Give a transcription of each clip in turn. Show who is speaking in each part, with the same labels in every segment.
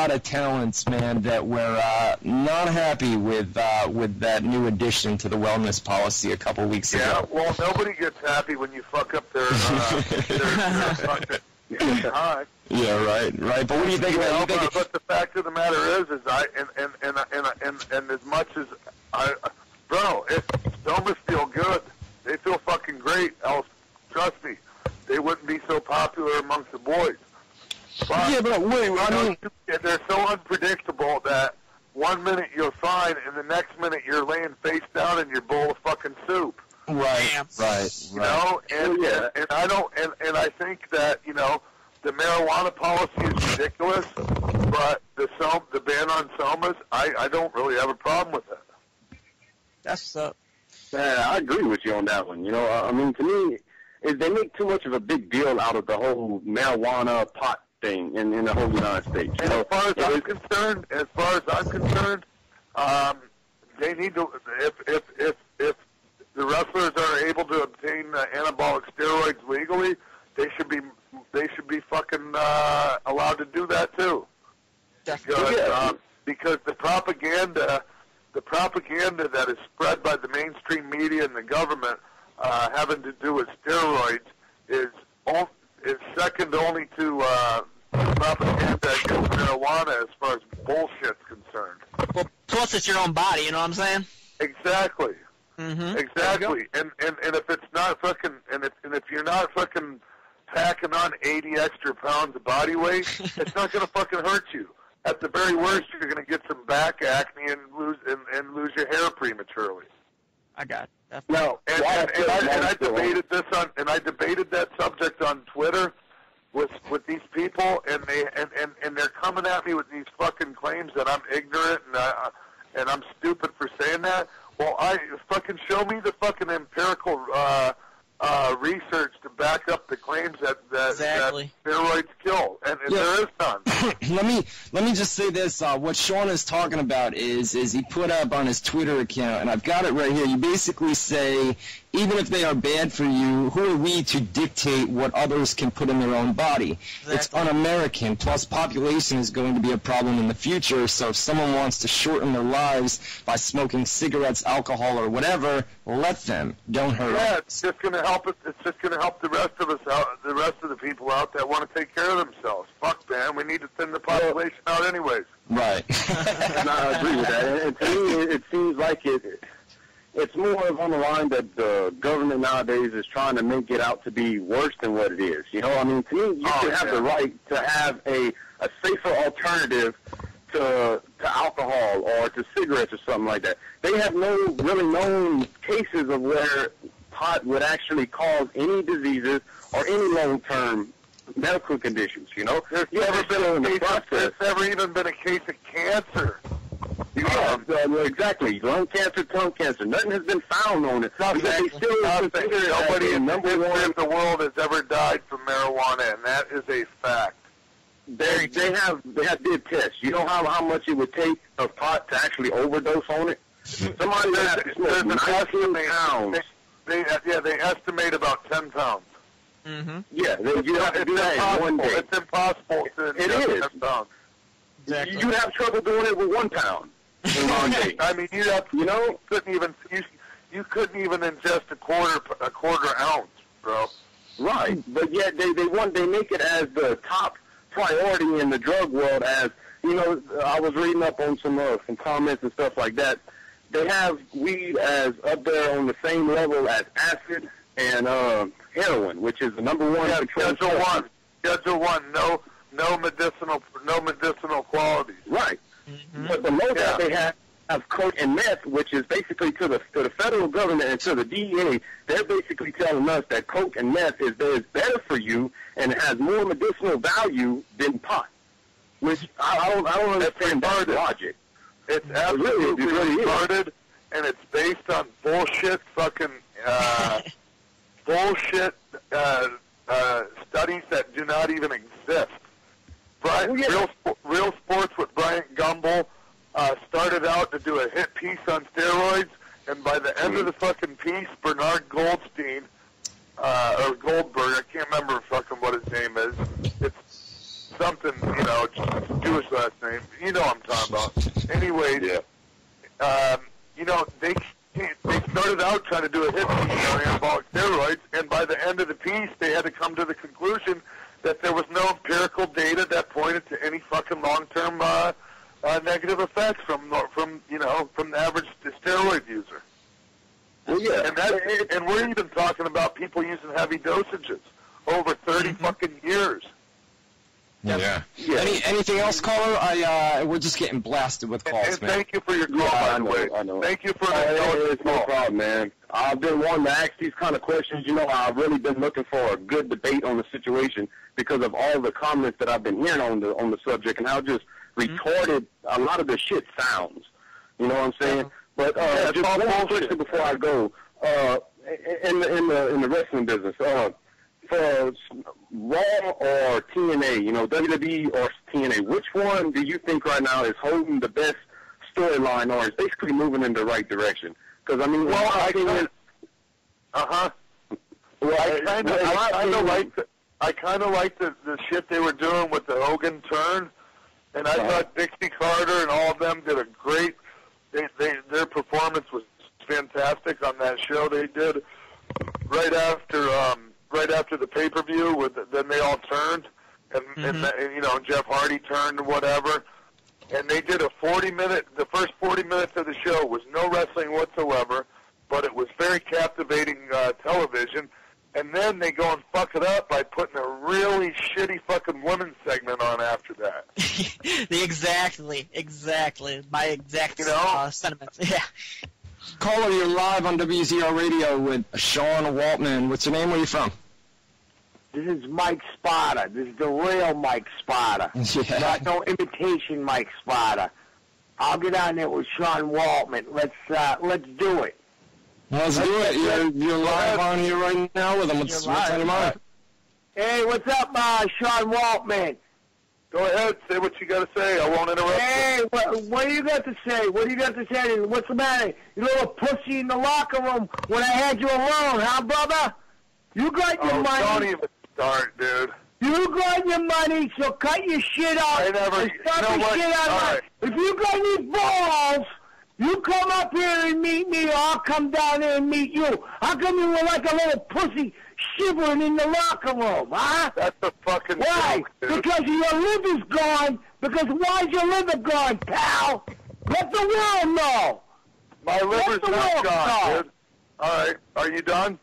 Speaker 1: lot of talents, man, that were not happy with that new addition to the wellness policy a couple weeks ago.
Speaker 2: Yeah, well, nobody gets happy when you fuck up their fucking time.
Speaker 1: Yeah, right. But what do you think about it?
Speaker 2: But the fact of the matter is and as much as bro, if Somas feel good, they feel fucking great. Else, trust me, they wouldn't be so popular amongst the boys. But,
Speaker 1: yeah, but wait, I mean,
Speaker 2: they're so unpredictable that 1 minute you're fine, and the next minute you're laying face down in your bowl of fucking soup.
Speaker 1: Right.
Speaker 2: You know, and I don't, and I think that, you know, the marijuana policy is ridiculous, but the ban on Somas, I don't really have a problem with it.
Speaker 3: That's
Speaker 4: Yeah, I agree with you on that one. You know, I mean, to me, they make too much of a big deal out of the whole marijuana pot thing in the whole United States.
Speaker 2: And as far as I'm concerned, they need to. If the wrestlers are able to obtain anabolic steroids legally, they should be fucking allowed to do that too. Because the propaganda that is spread by the mainstream media and the government having to do with steroids is second only to propaganda against marijuana as far as bullshit's concerned.
Speaker 3: well. Plus, it's your own body. You know what I'm saying?
Speaker 2: Exactly.
Speaker 3: Mm-hmm.
Speaker 2: Exactly. And if it's not fucking and if you're not fucking packing on 80 extra pounds of body weight, it's not gonna fucking hurt you. At the very worst, you're gonna get some back acne and lose your hair prematurely.
Speaker 3: I got it.
Speaker 4: No,
Speaker 2: I debated this I debated that subject on Twitter with these people, and they're coming at me with these fucking claims that I'm ignorant and I'm stupid for saying that. Well, fucking show me the fucking empirical research to back up the claims that steroids kill, and there is none.
Speaker 1: let me just say this. What Sean is talking about is he put up on his Twitter account, and I've got it right here. You basically say, even if they are bad for you, who are we to dictate what others can put in their own body? Exactly. It's un-American. Plus, population is going to be a problem in the future, so if someone wants to shorten their lives by smoking cigarettes, alcohol, or whatever, let them. Don't hurt us.
Speaker 2: It's just going to help us. It's just going to help the rest of us out, the rest of the people out that want to take care of themselves. Fuck, man. We need to thin the population out anyways.
Speaker 1: Right.
Speaker 4: I agree with that. And to me, it seems like it's more of on the line that the government nowadays is trying to make it out to be worse than what it is. You know, I mean, to me, you should have the right to have a safer alternative to alcohol or to cigarettes or something like that. They have no really known cases of where pot would actually cause any diseases or any long-term medical conditions, you know? There's
Speaker 2: never even been a case of cancer.
Speaker 4: Exactly. Lung cancer, tongue cancer. Nothing has been found on it. Nobody
Speaker 2: in the world has ever died from marijuana, and that is a fact.
Speaker 4: They have did tests. You know how much it would take of pot to actually overdose on it? Somebody that smoked 19 pounds.
Speaker 2: They estimate about 10 pounds.
Speaker 3: Mm-hmm.
Speaker 4: Yeah, you have to do that in 1 day.
Speaker 2: It's impossible to ingest 10 pounds.
Speaker 3: Exactly.
Speaker 4: You'd have trouble doing it with 1 pound in 1 day.
Speaker 2: I mean, you couldn't even ingest a quarter ounce, bro.
Speaker 4: Right, but yet they make it as the top priority in the drug world. As you know, I was reading up on some comments and stuff like that. They have weed as up there on the same level as acid and heroin, which is the number one.
Speaker 2: Yeah, Schedule 1. No medicinal qualities.
Speaker 4: Right. Mm-hmm. But below that they have coke and meth, which is basically to the federal government and to the DEA. They're basically telling us that coke and meth is better for you and it has more medicinal value than pot. Which I don't understand that logic.
Speaker 2: It's absolutely retarded, and it's based on bullshit fucking bullshit studies that do not even exist. Real Sports with Bryant Gumbel started out to do a hit piece on steroids, and by the end of the fucking piece, Bernard Goldstein, or Goldberg, I can't remember fucking what his name is. It's something, Jewish last name. You know what I'm talking about. Anyways, you know, they started out trying to do a hit piece on anabolic steroids, and by the end of the piece, they had to come to the conclusion that there was no empirical data that pointed to any fucking long-term negative effects from the average steroid user.
Speaker 4: Well, yeah.
Speaker 2: And we're even talking about people using heavy dosages over 30 fucking years.
Speaker 1: Yeah. Anything else, caller? We're just getting blasted with calls,
Speaker 2: and
Speaker 1: man.
Speaker 2: Thank you for your call, by the way.
Speaker 4: I know.
Speaker 2: Thank you for
Speaker 4: it's no problem, man. I've been wanting to ask these kind of questions. You know, I've really been looking for a good debate on the situation because of all the comments that I've been hearing on the subject and how just retarded a lot of the shit sounds. You know what I'm saying? But just one more question before I go. In the wrestling business, for Raw or TNA, you know, WWE or TNA, which one do you think right now is holding the best storyline or is basically moving in the right direction? Because, I mean, I
Speaker 2: kind of like the shit they were doing with the Hogan turn, and I thought Dixie Carter and all of them did a great. Their performance was fantastic on that show they did right after the pay-per-view. Then they all turned, and you know, Jeff Hardy turned and whatever. And they did a 40-minute. The first 40 minutes of the show was no wrestling whatsoever, but it was very captivating television. And then they go and fuck it up by putting a really shitty fucking women's segment on after that.
Speaker 3: Exactly. My exact sentiments. Yeah.
Speaker 1: Caller, you're live on WZR Radio with Sean Waltman. What's your name? Where are you from?
Speaker 5: This is Mike Spada. This is the real Mike Spada.
Speaker 1: Yeah.
Speaker 5: Not no imitation Mike Spada. I'll get on there with Sean Waltman. Let's do it.
Speaker 1: Let's do it. You're live on here right now with him. What's on your mind?
Speaker 5: Hey, what's up, Sean Waltman?
Speaker 2: Go ahead, say what you got to say. I won't interrupt
Speaker 5: Hey, what do you got to say? What do you got to say? What's the matter? You little pussy in the locker room when I had you alone, huh, brother? You got your money.
Speaker 2: Don't even start, dude.
Speaker 5: You got your money, so cut your shit out.
Speaker 2: I never.
Speaker 5: And stop your shit out.
Speaker 2: Right.
Speaker 5: If you got any balls, you come up here and meet me, or I'll come down there and meet you. How come you were like a little pussy shivering in the locker room, huh?
Speaker 2: That's a fucking
Speaker 5: Why?
Speaker 2: joke, dude.
Speaker 5: Because your liver's gone. Because why's your liver gone, pal? Let the world know.
Speaker 2: My liver's not gone, dude. All right, are you done?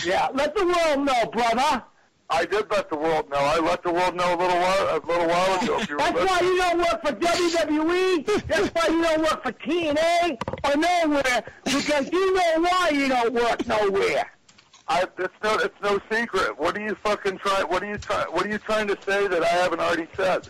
Speaker 5: Yeah, let the world know, brother.
Speaker 2: I did let the world know. I let the world know a little while ago. If you
Speaker 5: That's
Speaker 2: remember.
Speaker 5: why you don't work for WWE. That's why you don't work for TNA or nowhere. Because you know why you don't work nowhere.
Speaker 2: It's no secret. What are you fucking trying? What are you trying to say that I haven't already said?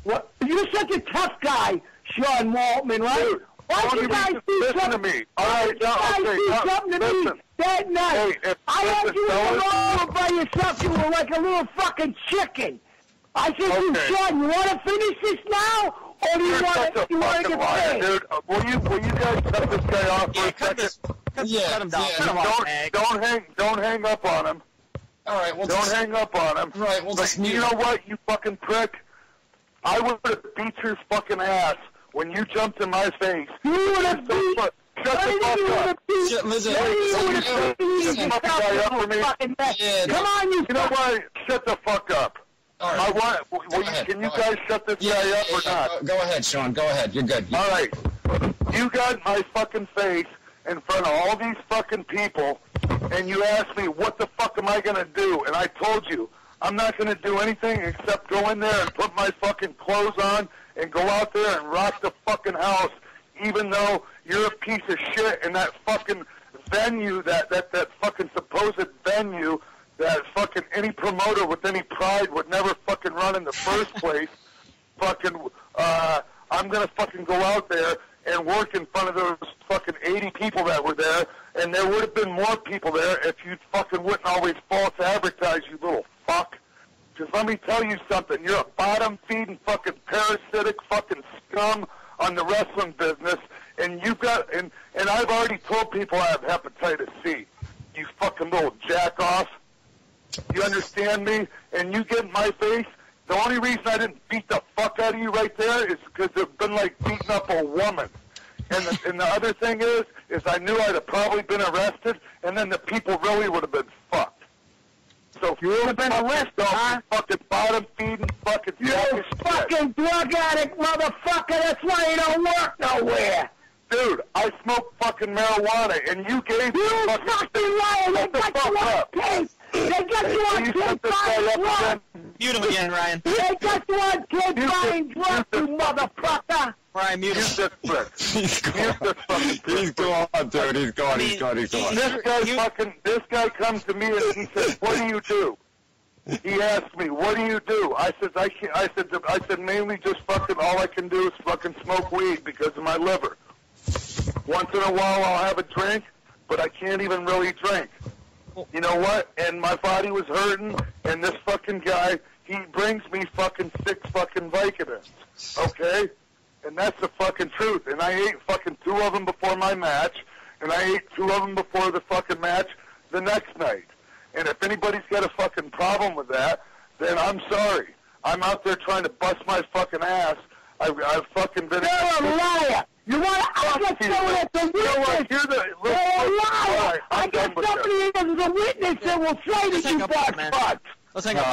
Speaker 5: What? You're such a tough guy, Sean Waltman, right?
Speaker 2: Dude,
Speaker 5: why don't you guys do
Speaker 2: listen
Speaker 5: something
Speaker 2: to me? All right,
Speaker 5: something to me that night?
Speaker 2: Hey,
Speaker 5: I had you alone by yourself. You were like a little fucking chicken. I said to you, Sean, you want to finish this now, or do you want to get paid?
Speaker 2: Dude, will you guys cut this guy off for a second?
Speaker 3: Cut him down.
Speaker 2: Don't hang up on him.
Speaker 1: All right,
Speaker 2: Don't hang up on him.
Speaker 1: Right, we'll just mute
Speaker 2: you know
Speaker 1: him.
Speaker 2: what, you fucking prick? I would have beat your fucking ass when you jumped in my face.
Speaker 5: You would have beat.
Speaker 2: Shut the fuck up.
Speaker 1: Listen,
Speaker 5: Come on, you.
Speaker 2: You know what? Shut the fuck up.
Speaker 1: All right.
Speaker 2: Can you guys shut this guy up or not?
Speaker 1: Go ahead, Sean. Go ahead. You're good.
Speaker 2: All right. You got my fucking face in front of all these fucking people, and you asked me, what the fuck am I going to do? And I told you, I'm not going to do anything except go in there and put my fucking clothes on and go out there and rock the fucking house, even though you're a piece of shit in that fucking venue, that fucking supposed venue that fucking any promoter with any pride would never fucking run in the first place. I'm going to fucking go out there and work in front of those fucking 80 people that were there, and there would have been more people there if you fucking wouldn't always false advertise, you little fuck. Because let me tell you something, you're a bottom-feeding fucking parasitic fucking scum on the wrestling business, and you've got, and I've already told people I have hepatitis C. You fucking little jack-off. You understand me? And you get in my face, the only reason I didn't beat the fuck out of you right there is because they've been like beating up a woman. And the other thing is I knew I'd have probably been arrested, and then the people really would have been fucked. So
Speaker 5: you would have been arrested, huh?
Speaker 2: Fucking bottom feeding, fucking.
Speaker 5: You fucking drug addict, motherfucker. That's why you don't work nowhere.
Speaker 2: Dude, I smoke fucking marijuana, and you gave me
Speaker 5: fucking liar. They got you on tape. They got you on tape buying drugs.
Speaker 3: Mute him again, Ryan.
Speaker 5: They got you on tape buying drugs, you motherfucker.
Speaker 3: Ryan, mute him.
Speaker 2: He's gone,
Speaker 1: dude. He's gone.
Speaker 2: This guy comes to me and he says, "What do you do?" He asked me, "What do you do?" I said, I said mainly just fucking all I can do is fucking smoke weed because of my liver. Once in a while I'll have a drink, but I can't even really drink. You know what? And my body was hurting, and this fucking guy, he brings me fucking 6 fucking Vicodins, okay? And that's the fucking truth. And I ate fucking 2 of them before my match, and I ate 2 of them before the fucking match the next night. And if anybody's got a fucking problem with that, then I'm sorry. I'm out there trying to bust my fucking ass. I've fucking been...
Speaker 5: You're a liar! You want to... I got someone that's a witness! You're a liar! I got somebody as a witness that will say that you got fucked!
Speaker 3: Let's hang up.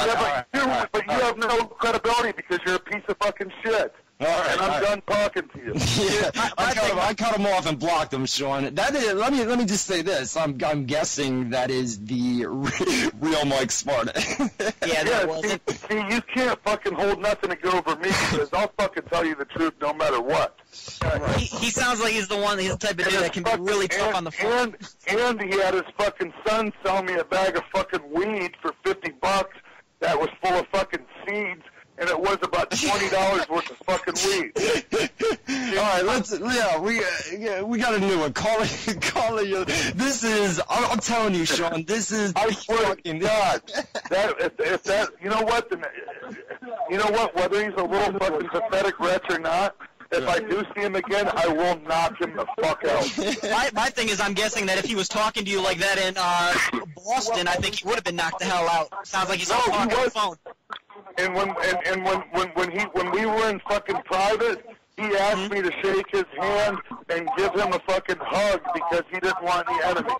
Speaker 2: But you have no credibility because you're a piece of fucking shit.
Speaker 1: All right,
Speaker 2: and I'm done talking to you.
Speaker 1: Yeah, I cut him off and blocked him, Sean. That is, let me just say this. I'm guessing that is the real Mike Sparta.
Speaker 2: See, you can't fucking hold nothing to go over me because I'll fucking tell you the truth no matter what.
Speaker 3: He sounds like he's the type of dude that can be really tough on the phone.
Speaker 2: And he had his fucking son sell me a bag of fucking weed for $50 that was full of fucking seeds. And it was about $20 worth of fucking weed.
Speaker 1: All right, we got a new one. Call it. This is. I'm telling you, Sean. This is.
Speaker 2: I swear to God, if that, you know what? Whether he's a little fucking pathetic wretch or not, if I do see him again, I will knock him the fuck out.
Speaker 3: My thing is, I'm guessing that if he was talking to you like that in Boston, I think he would have been knocked the hell out. Sounds like he's talking on the phone.
Speaker 2: And when we were in fucking private, he asked me to shake his hand and give him a fucking hug because he didn't want any enemies.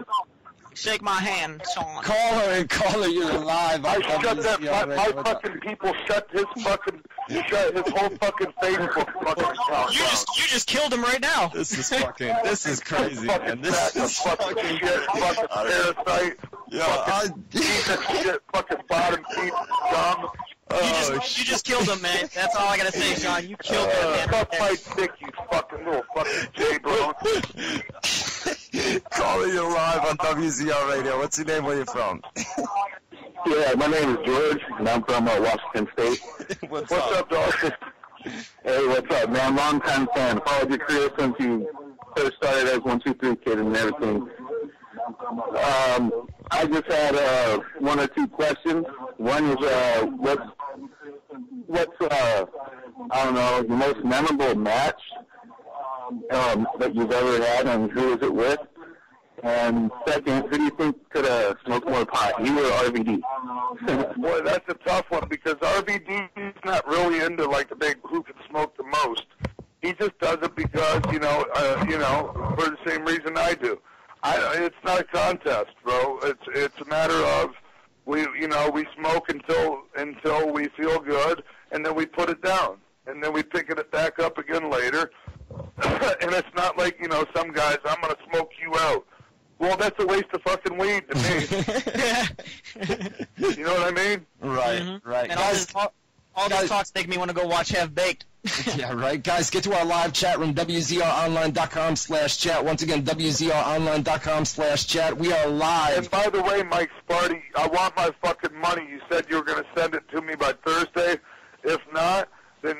Speaker 3: Shake my hand, Sean.
Speaker 1: Call her. You're live.
Speaker 2: I shut that. My fucking people shut his whole fucking Facebook fucking account.
Speaker 3: You just killed him right now.
Speaker 1: This is crazy, man. This is
Speaker 2: fucking shit, fucking parasite. Shit, fucking bottom feet, dumb.
Speaker 3: You just killed him, man. That's all I gotta say, Sean. You killed him, man.
Speaker 2: Suck my dick, you fucking little fucking J-bro.
Speaker 1: Calling you live on WZR Radio. What's your name? Where you from?
Speaker 4: Yeah, my name is George, and I'm from Washington State.
Speaker 2: What's up, dog?
Speaker 4: Hey, what's up, man? Long time fan. Followed your career since you first started as 1-2-3 kid and everything. I just had 1 or 2 questions. One is, what's I don't know, the most memorable match that you've ever had, and who was it with? And second, who do you think could have smoked more pot, you or RVD?
Speaker 2: Boy, that's a tough one because RVD is not really into like the big who can smoke the most. He just does it because for the same reason I do. It's not a contest, bro. It's a matter of we smoke until we feel good, and then we put it down, and then we pick it back up again later. And it's not like some guys, I'm gonna smoke you out. Well, that's a waste of fucking weed to me. You know what I mean?
Speaker 1: Right,
Speaker 3: mm-hmm.
Speaker 1: Right.
Speaker 3: And all these talks make me want to go watch Half Baked.
Speaker 1: Yeah, right. Guys, get to our live chat room, WZROnline.com/chat. Once again, WZROnline.com/chat. We are live.
Speaker 2: And by the way, Mike Sparty, I want my fucking money. You said you were going to send it to me by Thursday. If not, then